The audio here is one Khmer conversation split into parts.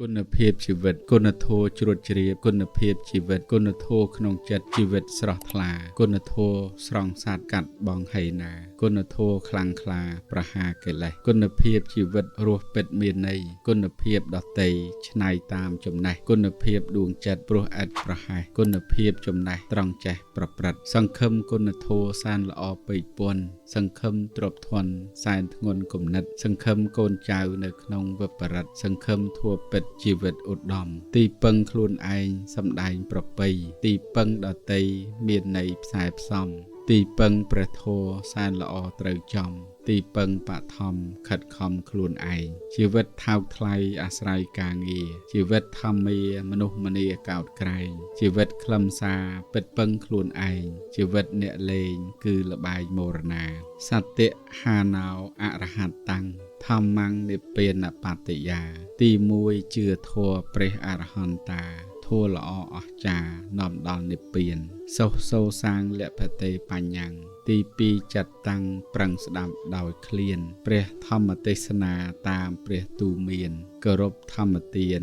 គុណភាពជីវិតគុណធម៌ជ្រួតជ្រាបគុណភាពជីវិតគុណធម៌ក្នុងចិត្តជីវិតស្រស់ថ្លាគុណធម៌ស្រង់សាទកាត់បងហីណាគុណធម៌ខ្លាំងក្លាប្រហារកិលេសគុណភាពជីវិតរស់ពិតមានន័យគុណភាពដតីឆ្នៃតាមចំណេះគុណភាពដួងចិត្តព្រោះឥតប្រហែសគុណភាពចំណេះត្រង់ចេះប្រព្រឹត្តសង្ឃឹមគុណធម៌សានល្អពេកពន់សង្ឃឹមទ្រព្យធនសែនធ្ងន់គំនិតសង្ឃឹមកូនចៅនៅក្នុងវិបរិតសង្ឃឹមធัวពិតជីវិតឧត្តមទីពឹងខ្លួនឯងសំដែងប្រពៃទីពឹងដតីមានន័យផ្សាយផ្សំទីពឹងព្រះធម៌សែនល្អត្រូវចំទីពឹងបឋមខិតខំខ្លួនឯងជីវិតថោកថ្លៃអាស្រ័យការងារជីវិតធម្មាមនុស្សម្នាកោតក្រែងជីវិតខ្លឹមសារពិតពឹងខ្លួនឯងជីវិតអ្នកលេងគឺលបែងមរណាសត្យហាណោអរហត្តតាំងធម្មੰនិព្វានបត្តិយាទី1ជឿធម៌ព្រះអរហន្តាធម៌ល្អអស្ចារ្យនាំដល់និព្វានសុខសូសាងលភតេបញ្ញੰទី2ចិត្តតាំងប្រឹងស្ដាប់ដោយឃ្លានព្រះធម្មទេសនាតាមព្រះទូមានគោរពធម្មទាន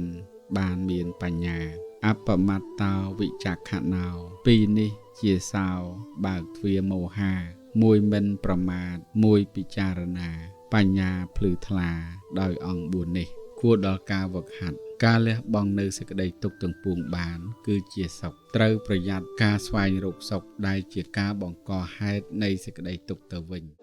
បានមានបញ្ញាអបមត្តតោវិចក្ខណោពីរនេះជាសោបើកទ្វារមោហាមួយមិនប្រមាទមួយពិចារណាបញ្ញាភ្លឺថ្លាដោយអង្គ4នេះគួរដល់ការវឹកហាត់ការលះបង់នៅសេចក្តីទុក្ខទាំងពួងបានគឺជាសុខត្រូវប្រយ័ត្នការស្វែងរកសុខដែលជាការបង្កហេតុនៃសេចក្តីទុក្ខទៅវិញ